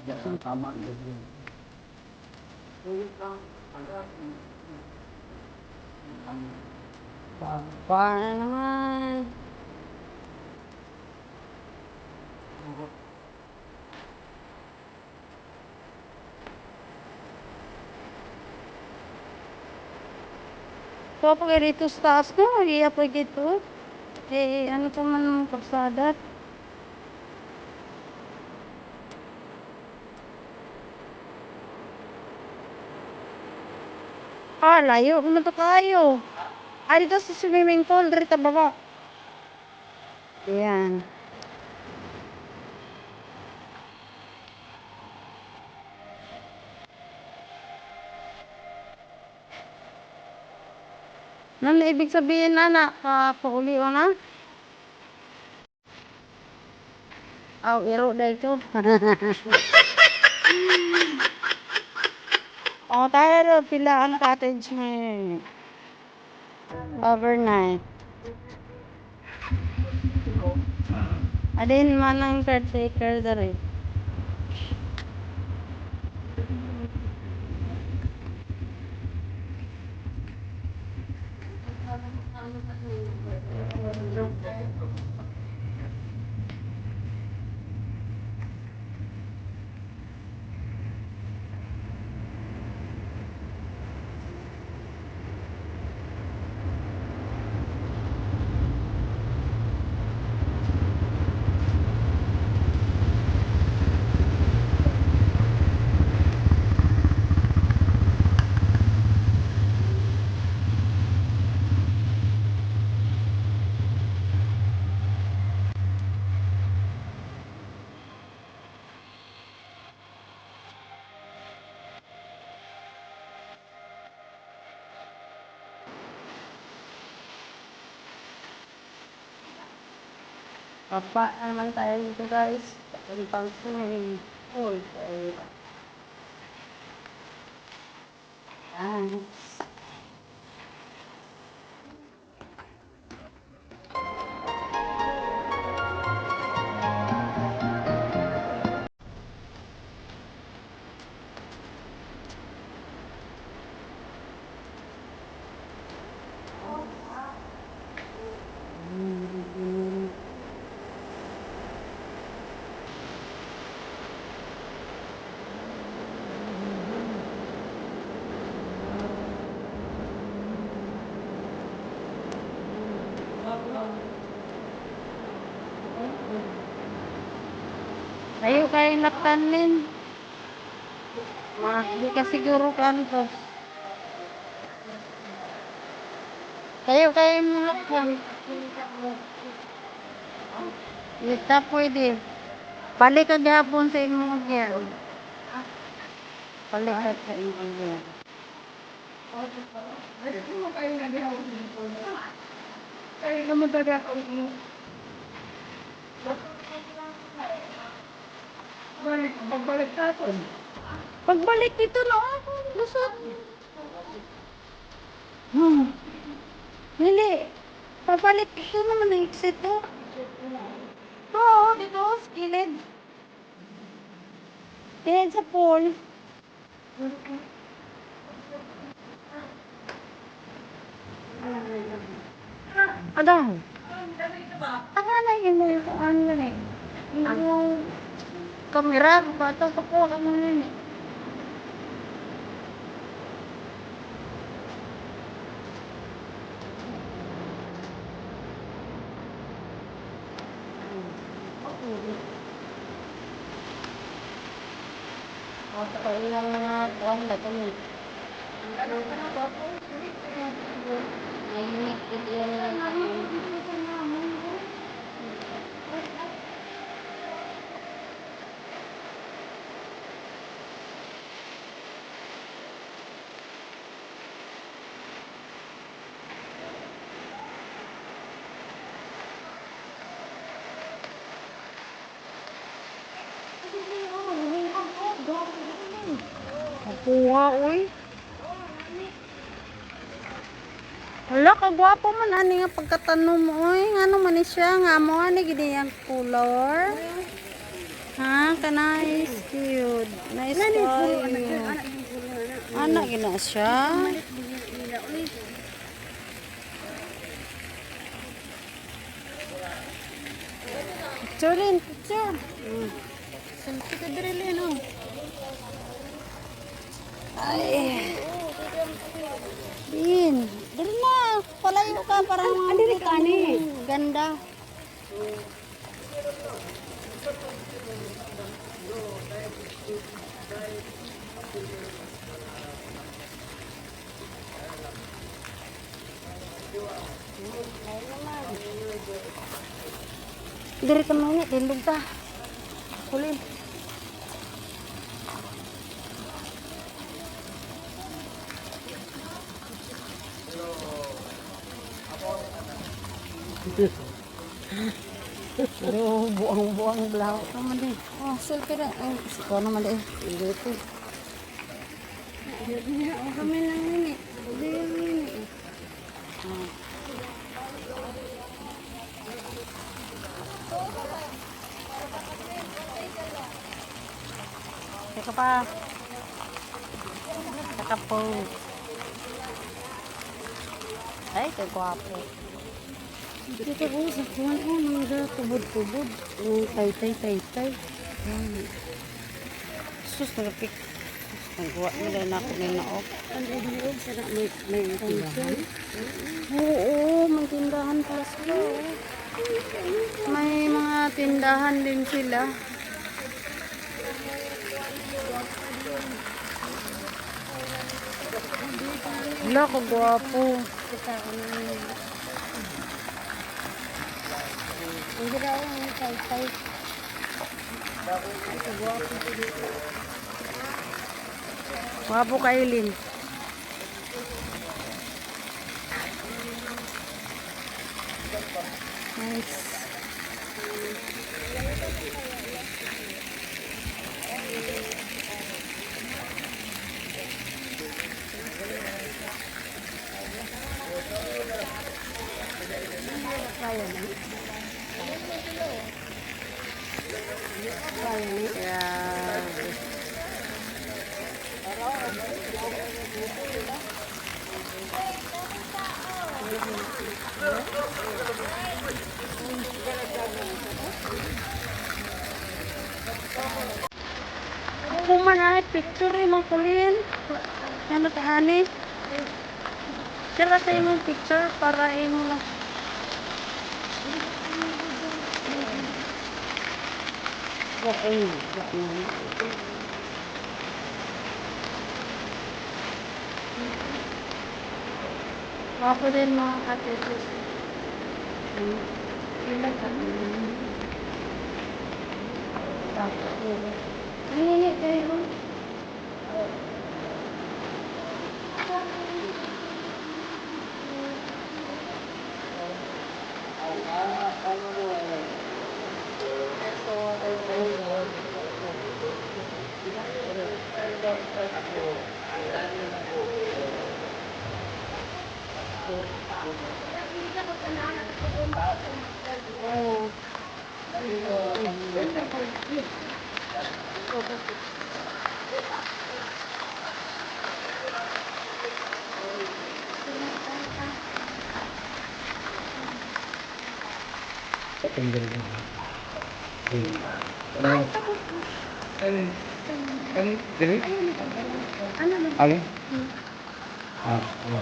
Tama yun. Para naman. So, pag dito sa taas ko, i-apply dito. Eh, ano pa man ang kapsadat? Ah, layo. Ano to kayo? Ah, dito sa swimming pool. Dito baba. Ayan. Ano ibig sabihin na nakapauli o na? Aw, iro dahil ito. O, tayo rin. Pila ang cottage mo overnight. Adin man ang caretaker na rin. Papa naman tayo dito guys. Pag swimming pool. Ayan. Ayaw kayong laktanin. Hindi ka siguro kantos. Kayo kayong laktan. Hindi na pwede. Balik ka gapon sa imong gear. Balik ka sa imong gear. Ay, naman talaga ako. Pagbalik natin. Pagbalik dito na ako. Lusot. Lili. Pabalik dito naman ang exit mo. Oo, dito. Skilid. Skilid sa pool. Adang. Tanga na yun eh. Ano yun eh. Yung kamera. Bato pa po. Ano yun eh. Sa ilang mga kuwan na ito eh. Mahinig dito yan yung Kuha, uy. Hala, kagwapo man ani nga pagkatanom mo, uy. Ano man ni siya nga mo ani gid yang color. Ha, kanais cute. ana gina siya. Picture rin, picture. Selfie ka diri rin, oh. Ay. Din. Diri na. Palayo ka parang Diri ka ni. ganda. Diri ka mga tindog ta. Kulin. Aduh, buang-buang belau naman din. Oh, selfie na. Oh, siko naman din. Hindi ko. Oh, kami lang ini. Hindi yung ini. Teka pa. Teka po. Ay, kay guwapo. Dito ko sa kuwan mga tubod-tubod. Tay-tay. Sus, nagapik. Ang guwa nila na ako nila na Ang idilog sa may tindahan. Oo, may tindahan pala sila. May mga tindahan din sila. Wala, kagwapo. Ang ginawa ng tay-tay. Gwapo kay Lin. Nice. Yeah. Kuman ay picture mo kulin. Ano tahani? Sila sa imong picture para imo lang. Ako din mga ate. Ilan ka? Ay, kayo. Dili? Ano na? Ali? Ah, ano?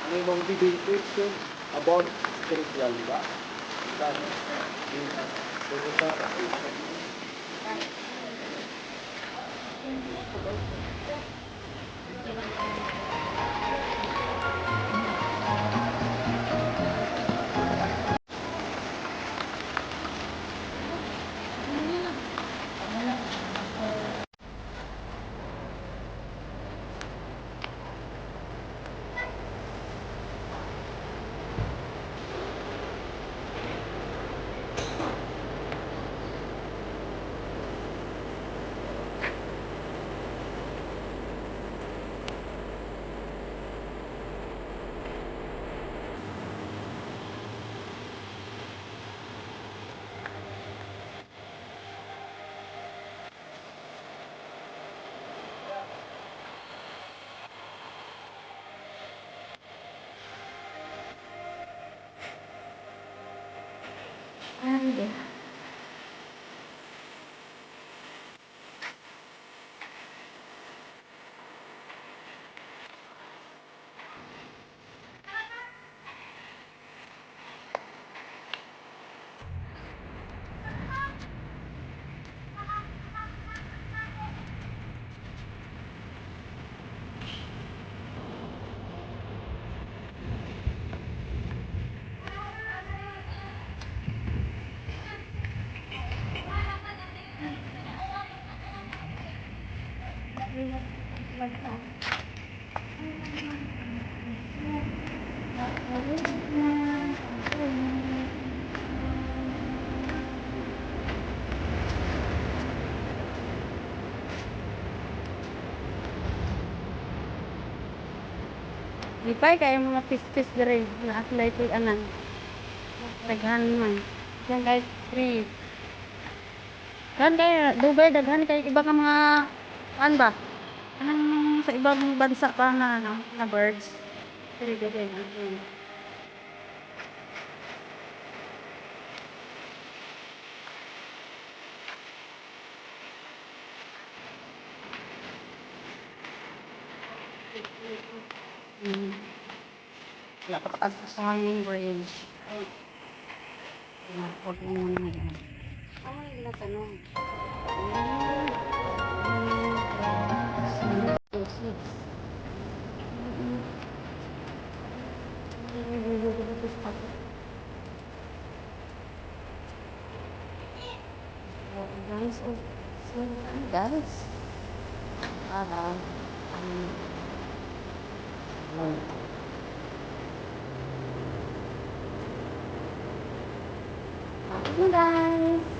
Ang imong dedication about spiritualidad. Dan, Hindi. Lipay kayo mga pis-pis dire na aklay ko'y anan. Daghan man. Yan guys, free. Daghan kayo, dugay, daghan kayo iba ka mga, ano ba? Anong sa ibang bansa pa na, ano, na birds. Free dugay. Nakataas sa hanging bridge. Huwag mo muna yan. Ay, natanong. Guys, guys.